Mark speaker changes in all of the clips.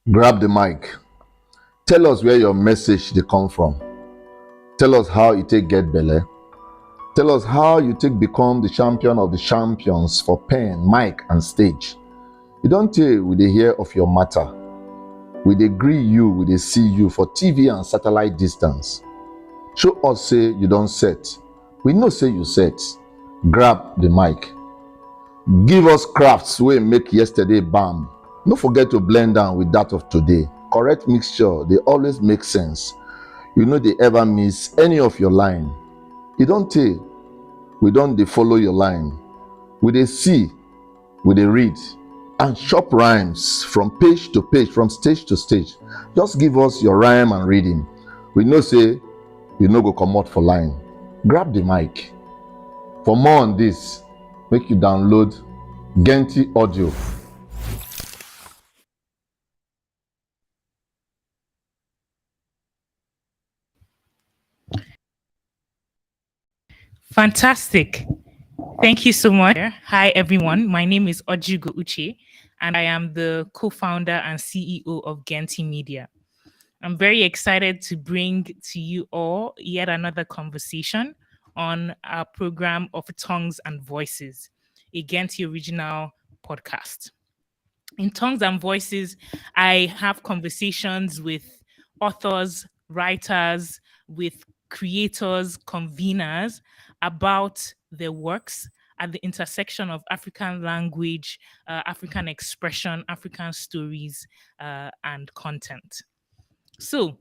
Speaker 1: Grab the mic. Tell us where your message they come from. Tell us how you take get belle. Tell us how you take become the champion of the champions for pen, mic, and stage. You don't tell we dey hear of your matter. We dey greet you, we dey see you for TV and satellite distance. Show us say you don't set. We know say you set. Grab the mic. Give us crafts wey make yesterday bam. No forget to blend am with that of today. Correct mixture dey always make sense. You no dey ever miss any of your line. E don tey we don dey follow your line. We dey see, we dey read, and chop rhymes from page to page, from stage to stage. Just give us your rhyme and reading. We know say you no go comot for line. Grab the mic. For more on this, make you download Genti Audio.
Speaker 2: Fantastic. Thank you so much. Hi, everyone. My name is Ojiugo Uche, and I am the co-founder and CEO of Genti Media. I'm very excited to bring to you all yet another conversation on our program of Tongues and Voices, a Genti original podcast. In Tongues and Voices, I have conversations with authors, writers, with creators, conveners about their works at the intersection of African language, African expression, African stories, and content. So,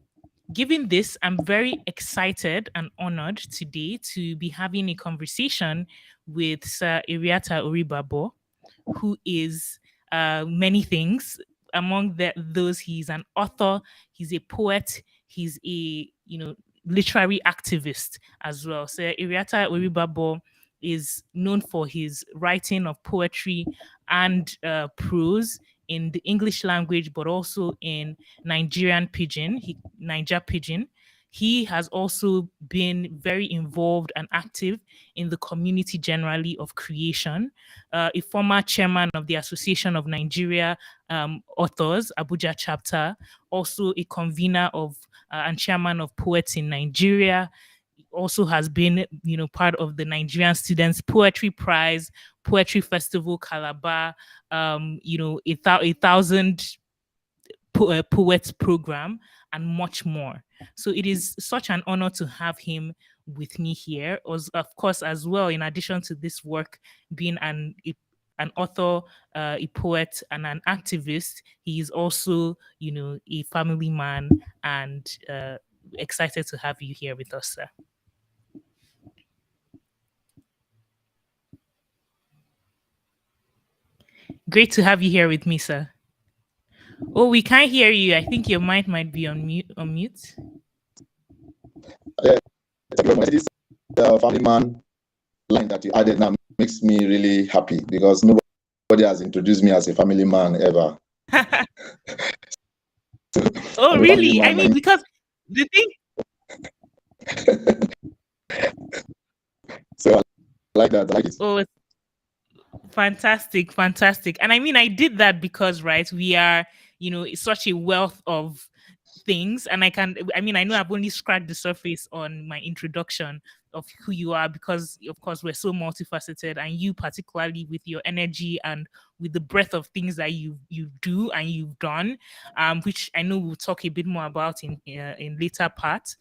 Speaker 2: given this, I'm very excited and honored today to be having a conversation with Sir Eriata Oribhabor, who is many things. Among those, he's an author, he's a poet, he's a literary activist as well. So Eriata Oribhabor is known for his writing of poetry and prose in the English language, but also in Naija Pidgin. He has also been very involved and active in the community generally of creation, a former chairman of the Association of Nigeria Authors, Abuja chapter, also a convener of and chairman of Poets in Nigeria. Also has been, part of the Nigerian Students Poetry Prize, Poetry Festival Calabar, a thousand poets program, and much more. So it is such an honor to have him with me here. Of course, as well, in addition to this work, being an author, a poet, and an activist, he is also, a family man, and excited to have you here with us, sir. Great to have you here with me, sir. Oh, we can't hear you. I think your mic might be on mute.
Speaker 1: Thank you very much. This family man line that you added now makes me really happy because nobody has introduced me as a family man ever.
Speaker 2: Oh, really? I mean, because the thing.
Speaker 1: So I like that. I like it.
Speaker 2: Oh, fantastic. And I mean, I did that because, right, we are, it's such a wealth of things, and I know I've only scratched the surface on my introduction of who you are, because of course we're so multifaceted, and you particularly with your energy and with the breadth of things that you do and you've done, which I know we'll talk a bit more about in later parts,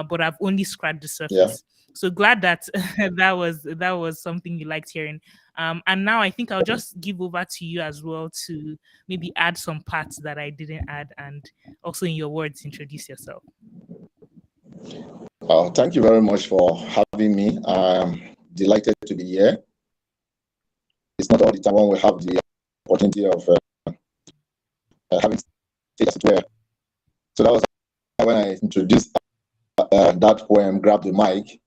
Speaker 2: but I've only scratched the surface.
Speaker 1: Yeah.
Speaker 2: So glad that that was something you liked hearing. And now I think I'll just give over to you as well to maybe add some parts that I didn't add, and also in your words, introduce yourself.
Speaker 1: Thank you very much for having me. I'm delighted to be here. It's not all the time when we have the opportunity of having stage as it were. So that was when I introduced that poem, Grab the Mic,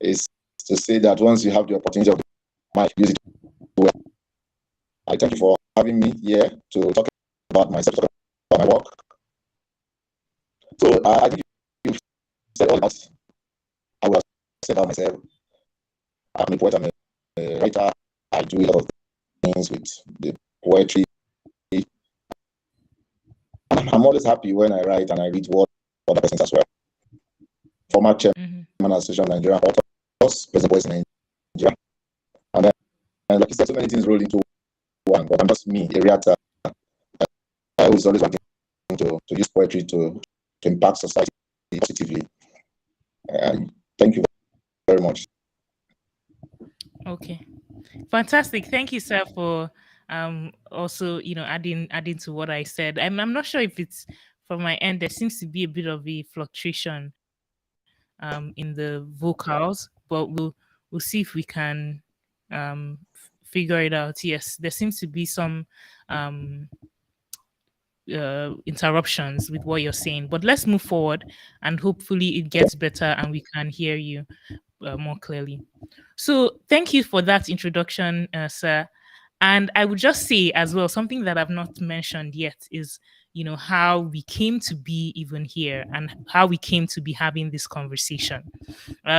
Speaker 1: is to say that once you have the opportunity of the mic, use it well. I thank you for having me here to talk about myself, talk about my work. So I think you said all that. I will say about myself. I'm a poet, I'm a writer. I do a lot of things with the poetry. I'm I'm always happy when I write and I read what other persons as well. Former chairman
Speaker 2: Mm-hmm.
Speaker 1: Association of Nigerian Authors, present voice in Nigeria. And like you said, so many things roll into one, but I'm just me, Eriata, who is always wanting to use poetry to impact society positively. Thank you very much.
Speaker 2: Okay. Fantastic. Thank you, sir, for also, adding to what I said. I'm not sure if it's from my end. There seems to be a bit of a fluctuation in the vocals, but we'll see if we can figure it out. Yes, there seems to be some um interruptions with what you're saying, but let's move forward and hopefully it gets better and we can hear you more clearly. So thank you for that introduction, sir. And I would just say as well, something that I've not mentioned yet is, how we came to be even here and how we came to be having this conversation.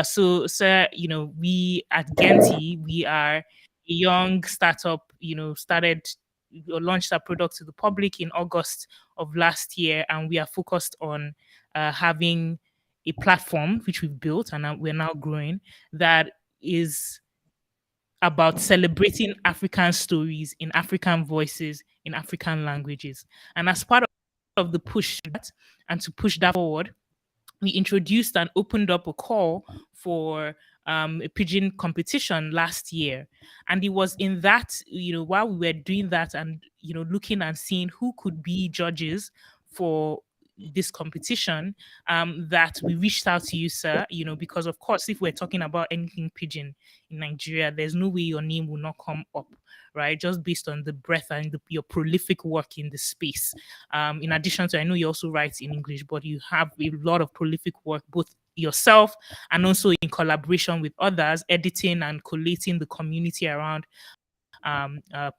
Speaker 2: So, sir, we at Genti, we are a young startup, started or launched our product to the public in August of last year, and we are focused on having a platform which we've built and we're now growing that is about celebrating African stories in African voices in African languages. And as part of the push that and to push that forward, we introduced and opened up a call for a pigeon competition last year. And it was in that, while we were doing that and, looking and seeing who could be judges for this competition, that we reached out to you, sir, because of course, if we're talking about anything pigeon in Nigeria, there's no way your name will not come up, right? Just based on the breadth and your prolific work in the space. In addition to, I know you also write in English, but you have a lot of prolific work, both yourself and also in collaboration with others, editing and collating the community around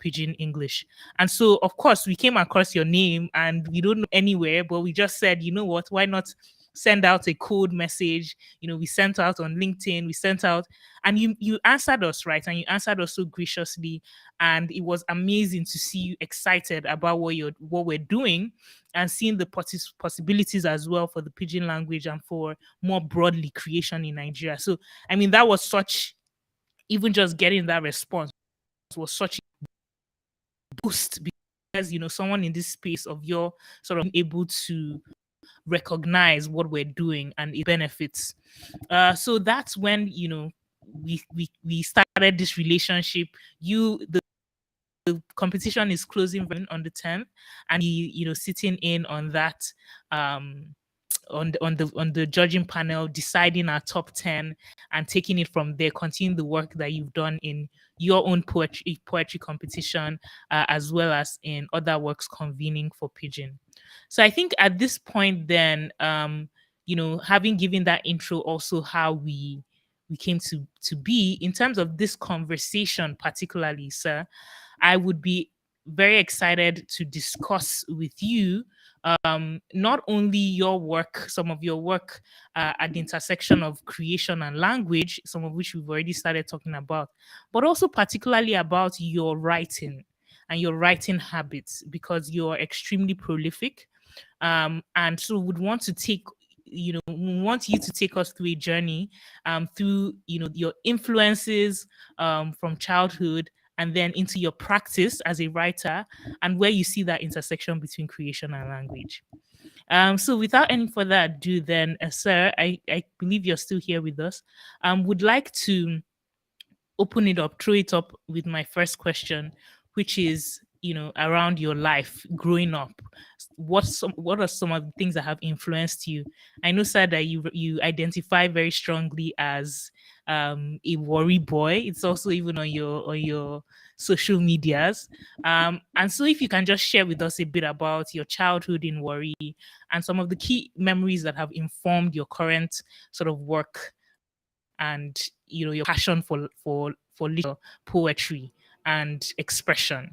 Speaker 2: Pidgin English. And so, of course, we came across your name and we don't know anywhere, but we just said, you know what, why not send out a code message? We sent out on LinkedIn, we sent out, and you answered us, right? And you answered us so graciously. And it was amazing to see you excited about what we're doing and seeing the possibilities as well for the Pidgin language and for more broadly creation in Nigeria. So, I mean, that was such, even just getting that response was such a boost because someone in this space of your sort of able to recognize what we're doing and it benefits. So that's when we started this relationship. The competition is closing on the 10th, and sitting in on that on the judging panel, deciding our top 10 and taking it from there, continuing the work that you've done in your own poetry competition, as well as in other works convening for Pigeon. So I think at this point then, having given that intro, also how we came to be in terms of this conversation particularly, sir, I would be very excited to discuss with you not only your work, some of your work at the intersection of creation and language, some of which we've already started talking about, but also particularly about your writing and your writing habits, because you're extremely prolific. And so would want to take we want you to take us through a journey through your influences from childhood and then into your practice as a writer and where you see that intersection between creation and language. So without any further ado, then, sir, I believe you're still here with us. Would like to open it up, throw it up with my first question, which is, around your life growing up. What are some of the things that have influenced you? I know, sir, that you identify very strongly as a worry boy. It's also even on your social medias. And so if you can just share with us a bit about your childhood in Worry and some of the key memories that have informed your current sort of work and your passion for literature, poetry and expression.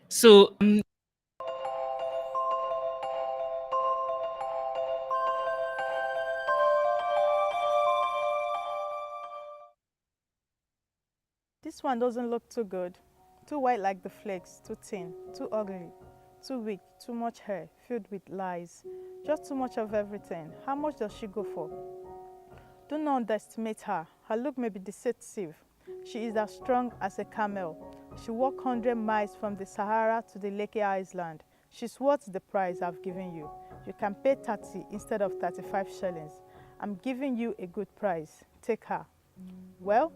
Speaker 2: So
Speaker 3: This one man doesn't look too good. Too white like the flakes, too thin, too ugly, too weak, too much hair, filled with lies. Just too much of everything. How much does she go for? Do not underestimate her. Her look may be deceptive. She is as strong as a camel. She walked 100 miles from the Sahara to the Leke Island. She's worth the price I've given you. You can pay 30 instead of 35 shillings. I'm giving you a good price. Take her. Well,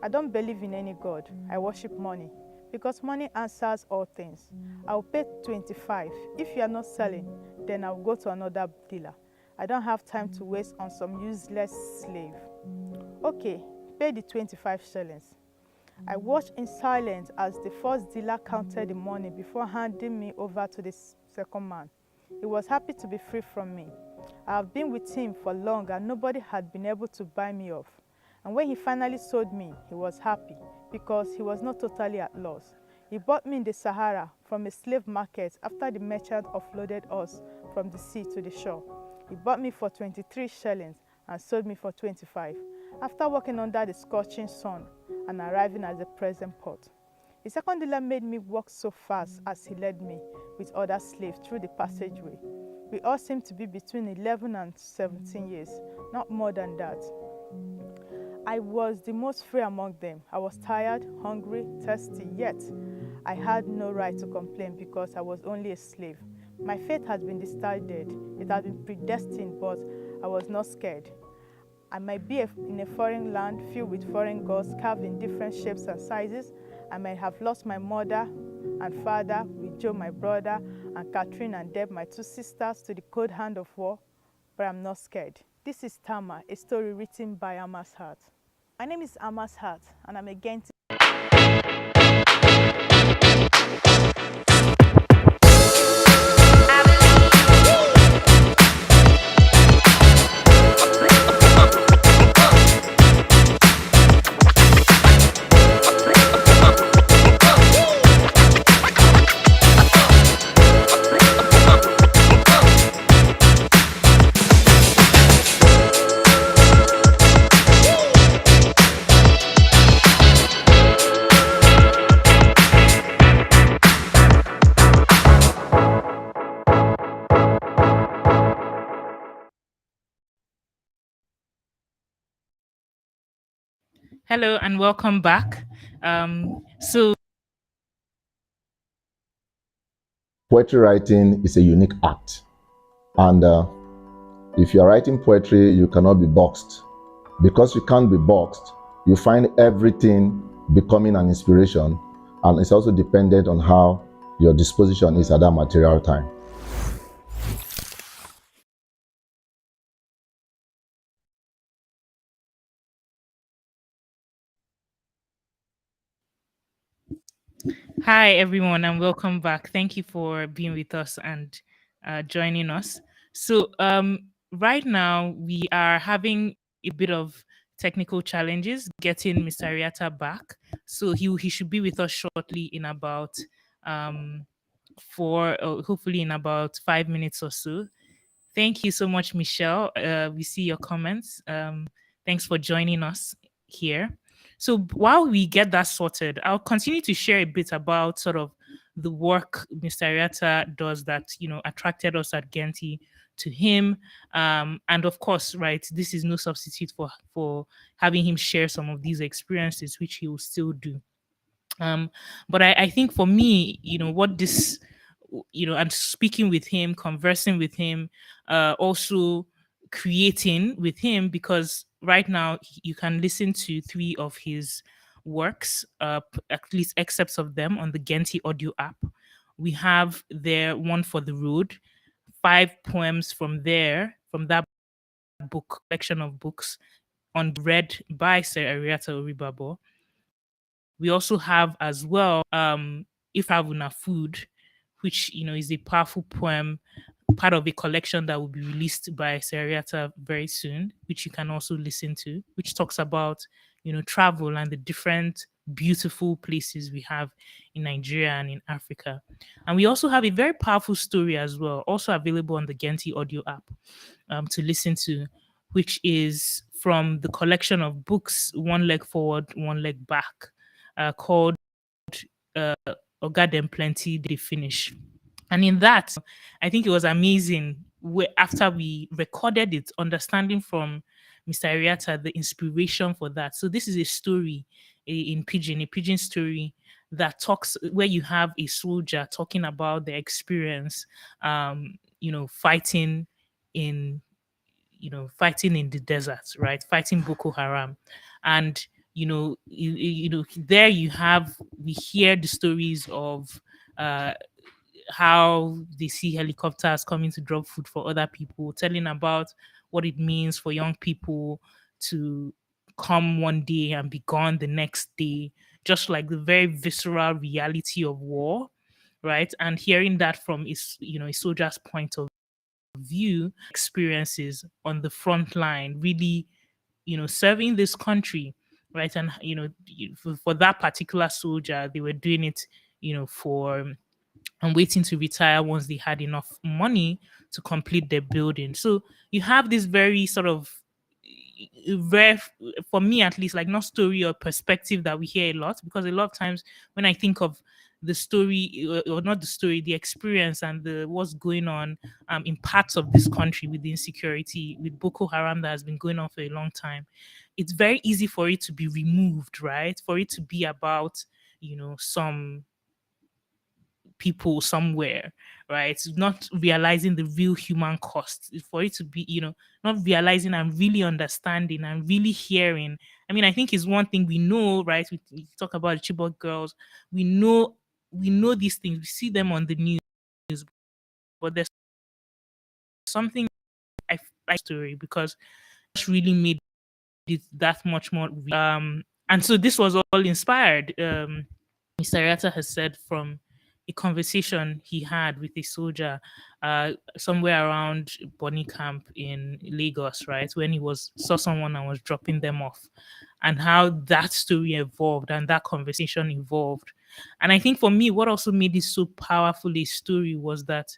Speaker 3: I don't believe in any God. I worship money because money answers all things. I'll pay 25. If you are not selling, then I'll go to another dealer. I don't have time to waste on some useless slave. Okay, pay the 25 shillings. I watched in silence as the first dealer counted the money before handing me over to the second man. He was happy to be free from me. I have been with him for long and nobody had been able to buy me off. And when he finally sold me, he was happy because he was not totally at loss. He bought me in the Sahara from a slave market after the merchant offloaded us from the sea to the shore. He bought me for 23 shillings and sold me for 25 after working under the scorching sun and arriving at the present port. The second dealer made me walk so fast as he led me with other slaves through the passageway. We all seemed to be between 11 and 17 years, not more than that. I was the most free among them. I was tired, hungry, thirsty, yet I had no right to complain because I was only a slave. My fate had been decided. It had been predestined, but I was not scared. I might be in a foreign land filled with foreign gods carved in different shapes and sizes. I might have lost my mother and father, with Joe, my brother, and Catherine and Deb, my two sisters, to the cold hand of war, but I'm not scared. This is Tama, a story written by Ama's Heart. My name is Ama's Heart, and I'm a Genti.
Speaker 2: Hello and welcome back. So
Speaker 1: Poetry writing is a unique act. And if you are writing poetry, you cannot be boxed. Because you can't be boxed, you find everything becoming an inspiration. And it's also dependent on how your disposition is at that material time.
Speaker 2: hi everyone and welcome back. Thank you for being with us and joining us. So right now we are having a bit of technical challenges getting Mr. Ariata back. So he should be with us shortly in about hopefully in about 5 minutes or so. Thank you so much, Michelle. We see your comments. Thanks for joining us here. So while we get that sorted, I'll continue to share a bit about sort of the work Mr. Ariata does that, attracted us at Genti to him. And of course, right, this is no substitute for having him share some of these experiences, which he will still do. um but I think for me, what this, and speaking with him, conversing with him, also creating with him, because right now you can listen to three of his works, at least excerpts of them on the Genti audio app. We have there One for the Road, five poems from that book collection of books on read by Sir Eriata Oribhabor. We also have as well If Havuna Food, which is a powerful poem, part of a collection that will be released by Seriata very soon, which you can also listen to, which talks about travel and the different beautiful places we have in Nigeria and in Africa. And we also have a very powerful story as well, also available on the Genti audio app, to listen to, which is from the collection of books One Leg Forward, One Leg Back. called uh, Oga Dem Plenty They Finish. And in that, I think it was amazing after we recorded it, understanding from Mr. Ariata the inspiration for that. So this is a story in Pidgin, a Pidgin story that talks where you have a soldier talking about their experience, fighting in fighting in the desert, right? Fighting Boko Haram. And there you have we hear the stories of uh how they see helicopters coming to drop food for other people, telling about what it means for young people to come one day and be gone the next day, just like the very visceral reality of war, right? And hearing that from a soldier's point of view, experiences on the front line, really, serving this country, right? And for that particular soldier, they were doing it, for and waiting to retire once they had enough money to complete their building. So you have this very sort of rare, for me at least, like not story or perspective that we hear a lot, because a lot of times when I think of the story or not the story, the experience and the what's going on in parts of this country with the insecurity with Boko Haram that has been going on for a long time, it's very easy for it to be removed, right? For it to be about some people somewhere, right? Not realizing the real human cost for it to be, not realizing and really understanding and really hearing. I mean, I think it's one thing we know, right? We talk about the Chibok girls. We know these things. We see them on the news, but there's something I like story because it's really made it that much more. And so this was all inspired. Mr. Ariata has said from a conversation he had with a soldier somewhere around Bonny Camp in Lagos, right? When he saw someone and was dropping them off, and how that story evolved and that conversation evolved. And I think for me, what also made it so powerful a story was that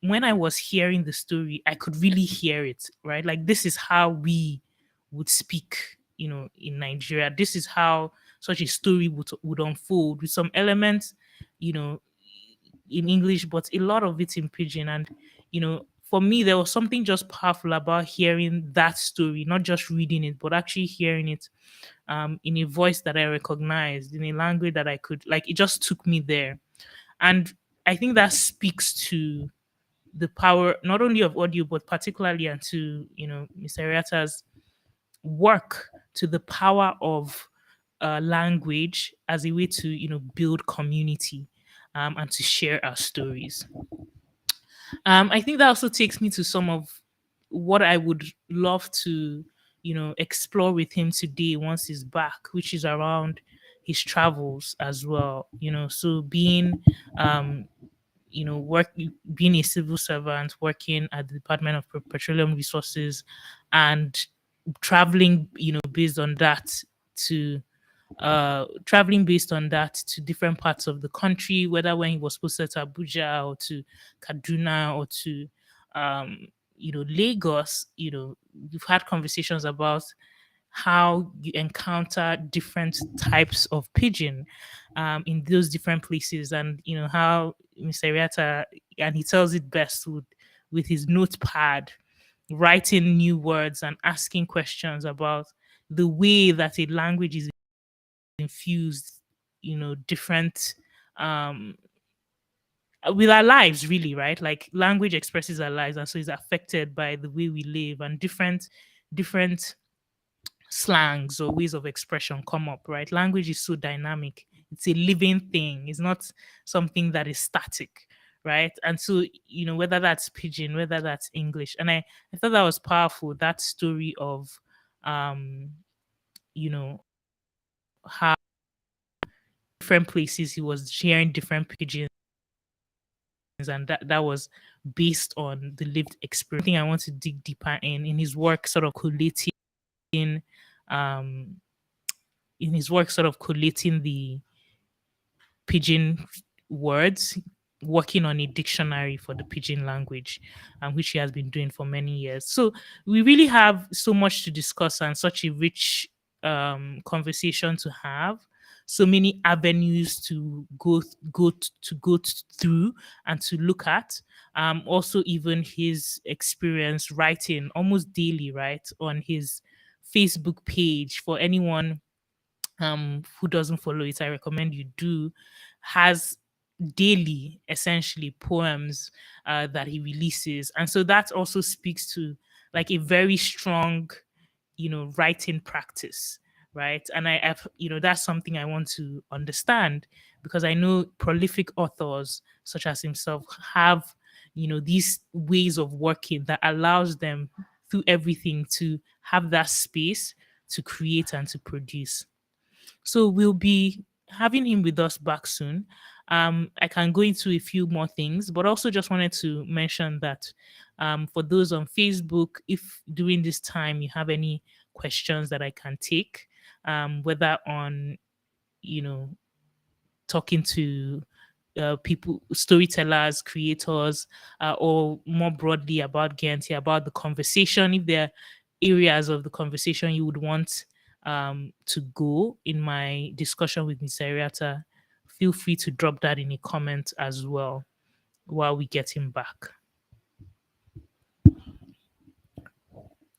Speaker 2: when I was hearing the story, I could really hear it, right? Like this is how we would speak, in Nigeria. This is how such a story would unfold with some elements, you know, in English, but a lot of it in Pidgin. And, for me, there was something just powerful about hearing that story, not just reading it, but actually hearing it in a voice that I recognized, in a language that I could, like, it just took me there. And I think that speaks to the power not only of audio but particularly and to Mr. Ariata's work, to the power of language as a way to build community and to share our stories. I think that also takes me to some of what I would love to explore with him today once he's back, which is around his travels as well. So being work being a civil servant working at the Department of Petroleum Resources and traveling based on that to different parts of the country, whether when he was posted to Abuja or to Kaduna or to Lagos. We've had conversations about how you encounter different types of pigeon in those different places, and how Mr. Ariata, and he tells it best with his notepad, writing new words and asking questions about the way that a language is infused, different um with our lives, really, right? Like language expresses our lives, and so it's affected by the way we live, and different slangs or ways of expression come up, right? Language is so dynamic. It's a living thing. It's not something that is static, right? And so, whether that's pidgin, whether that's English. And I thought that was powerful, that story of you know, how different places he was sharing different pigeons, and that was based on the lived experience. I think I want to dig deeper in his work, sort of collating um in his work, sort of collating the pidgin words, working on a dictionary for the pidgin language, which he has been doing for many years. So we really have so much to discuss and such a rich conversation to have. so many avenues to through and to look at. Also, even his experience writing almost daily, right, on his Facebook page. For anyone who doesn't follow it, I recommend you do. Has daily essentially poems that he releases, and so that also speaks to like a very strong, writing practice, right? And I've, that's something I want to understand, because I know prolific authors such as himself have, these ways of working that allows them through everything to have that space to create and to produce. So we'll be having him with us back soon. I can go into a few more things, but also just wanted to mention that for those on Facebook, if during this time you have any questions that I can take, whether on, you know, talking to people, storytellers, creators, or more broadly about Genti, about the conversation. If there are areas of the conversation you would want to go in my discussion with Ms. Ariata, feel free to drop that in a comment as well while we get him back.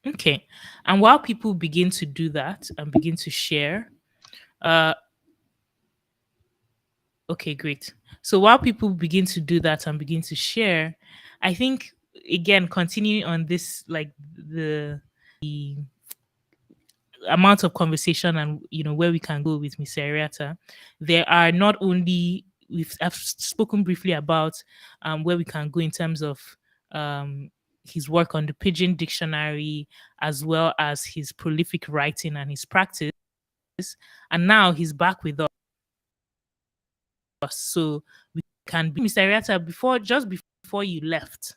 Speaker 2: Okay. And while people begin to do that and begin to share, uh, okay, great. So while people begin to do that and begin to share, I think again continuing on this, like the amount of conversation and where we can go with Miss Ariata, there are not only I've spoken briefly about where we can go in terms of um, his work on the Pigeon Dictionary, as well as his prolific writing and his practice, and now he's back with us, so we can be Mr. Ariata. Before you left,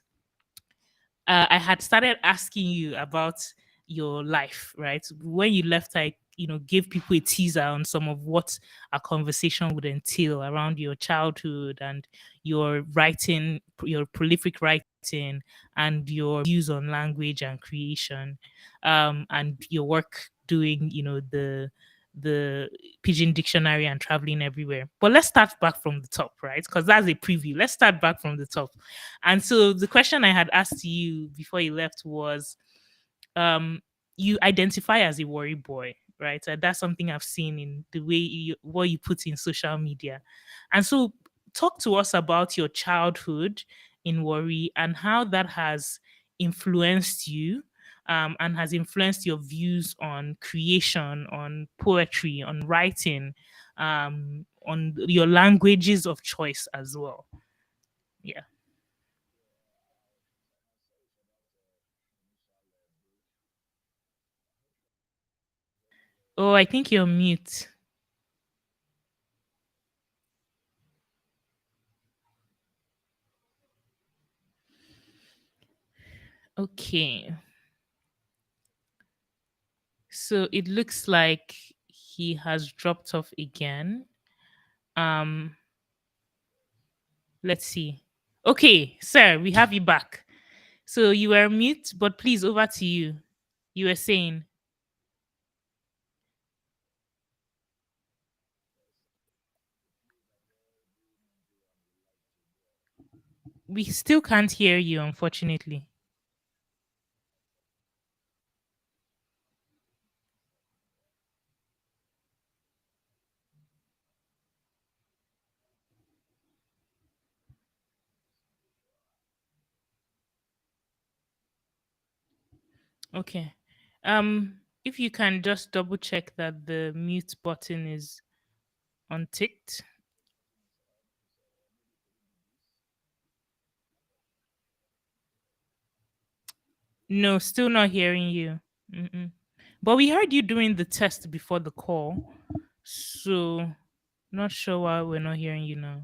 Speaker 2: I had started asking you about your life, right? When you left, I gave people a teaser on some of what a conversation would entail around your childhood and your writing, your prolific writing, and your views on language and creation, and your work doing, the Pigeon Dictionary and traveling everywhere. But let's start back from the top, right? Because that's a preview. Let's start back from the top. And so the question I had asked you before you left was, um, you identify as a worry boy, right? That's something I've seen in the way what you put in social media. And so talk to us about your childhood in worry and how that has influenced you, and has influenced your views on creation, on poetry, on writing, on your languages of choice as well. Yeah. Oh, I think you're mute. Okay. So it looks like he has dropped off again. Um, let's see. Okay, sir, we have you back. So you were mute, but please over to you. You were saying we still can't hear you, unfortunately. Okay. If you can just double check that the mute button is unticked. No, still not hearing you. Mm-mm. But we heard you doing the test before the call, so not sure why we're not hearing you now.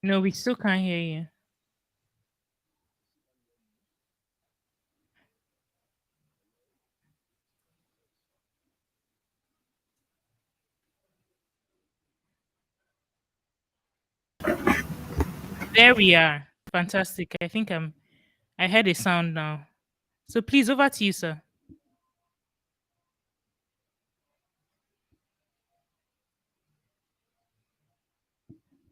Speaker 2: No, we still can't hear you. There we are. Fantastic. I heard a sound now. So please over to you, sir.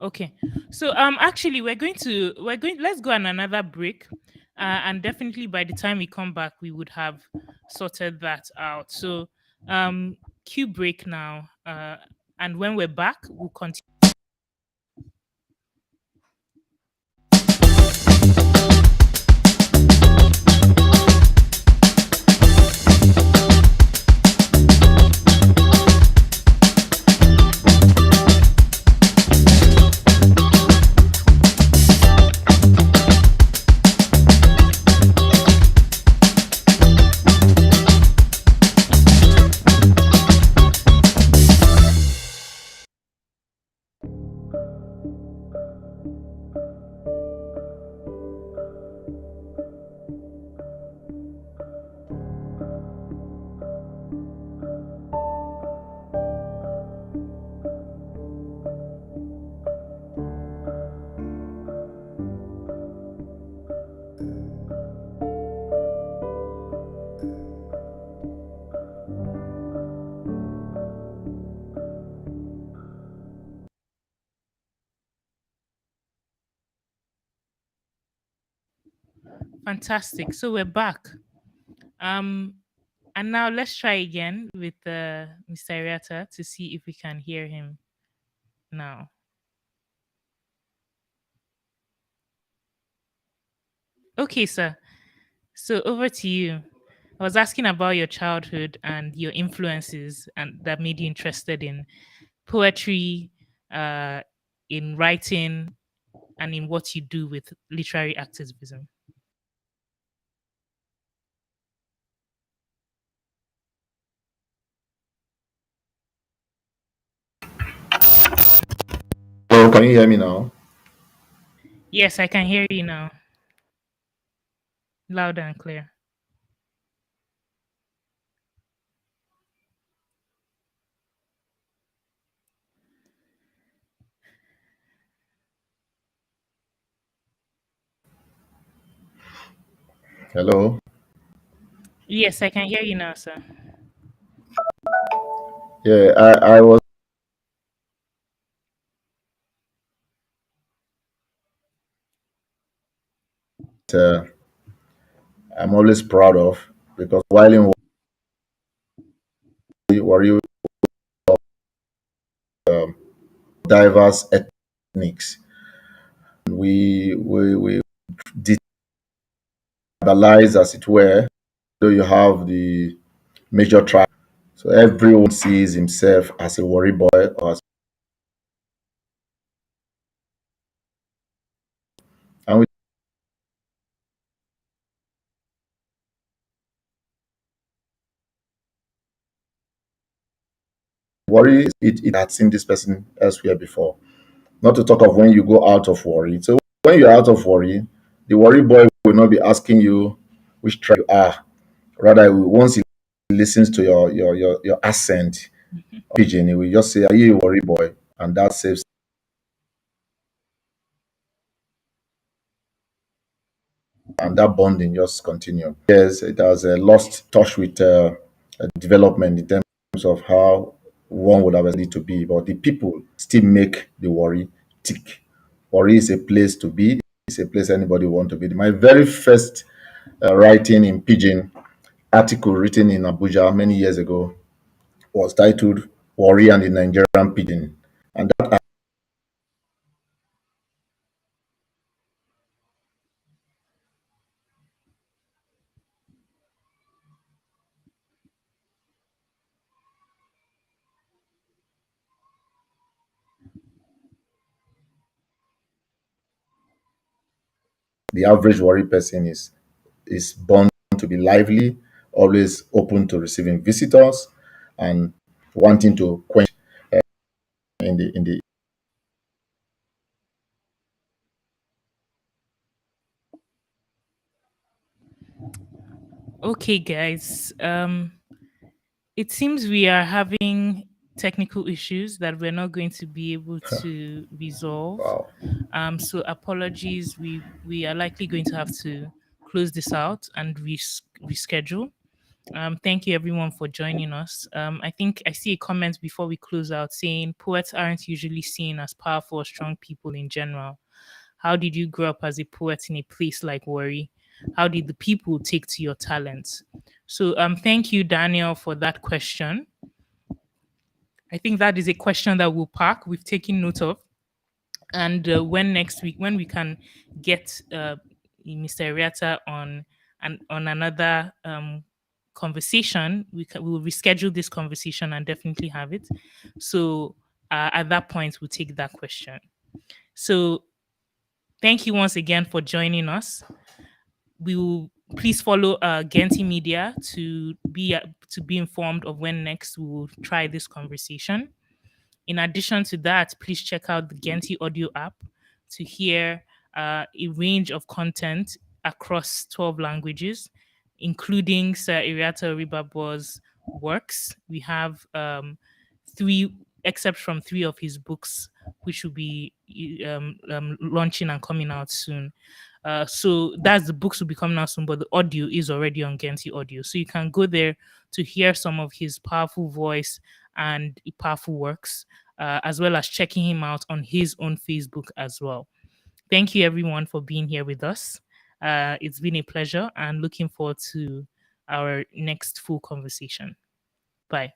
Speaker 2: Okay. So actually we're going let's go on another break. And definitely by the time we come back we would have sorted that out. So cue break now. And when we're back we'll continue. Fantastic. So we're back. Um and now let's try again with Mr. Eriata to see if we can hear him now. Okay, sir. So over to you. I was asking about your childhood and your influences and that made you interested in poetry, uh, in writing, and in what you do with literary activism.
Speaker 1: Hello, can you hear me now?
Speaker 2: Yes, I can hear you now, loud and clear.
Speaker 1: Hello.
Speaker 2: Yes, I can hear you now, sir.
Speaker 1: Yeah, I was. Uh, I'm always proud of because while in Warri, um, diverse ethnics, we tribalize, as it were. So you have the major tribe. So everyone sees himself as a Warri boy, or as, and with Warri, it had seen this person elsewhere before. Not to talk of when you go out of Warri. So when you're out of Warri, the Warri boy will not be asking you which tribe you are. Rather, once he listens to your accent, pidgin, he will just say, "Are you a Warri boy?" And that saves, and that bonding just continue. Yes, it has lost touch with development in terms of how one would have need to be, but the people still make the Warri tick. Warri is a place to be. It's a place anybody want to be. My very first writing in pidgin article written in Abuja many years ago was titled "Warri and the Nigerian Pidgin," and that the average Warri person is born to be lively, always open to receiving visitors, and wanting to quench in the.
Speaker 2: Okay, guys. It seems we are having technical issues that we're not going to be able to resolve.
Speaker 1: Wow.
Speaker 2: So apologies. We are likely going to have to close this out and reschedule. Thank you everyone for joining us. I think I see a comment before we close out saying poets aren't usually seen as powerful or strong people in general. How did you grow up as a poet in a place like Warri? How did the people take to your talents? So thank you, Daniel, for that question. I think that is a question that we'll park. We've taken note of. And when next week, when we can get Mr. Eriata on another conversation, we will reschedule this conversation and definitely have it. So at that point, we'll take that question. So thank you once again for joining us. We will please follow Genti Media to be informed of when next we will try this conversation. In addition to that, please check out the Genti audio app to hear a range of content across 12 languages, including Sir Eriata Oribabor's works. We have three, except from three of his books, which will be launching and coming out soon. So that's the books will be coming out soon, but the audio is already on Genti Audio. So you can go there to hear some of his powerful voice and powerful works, as well as checking him out on his own Facebook as well. Thank you everyone for being here with us. It's been a pleasure and looking forward to our next full conversation. Bye.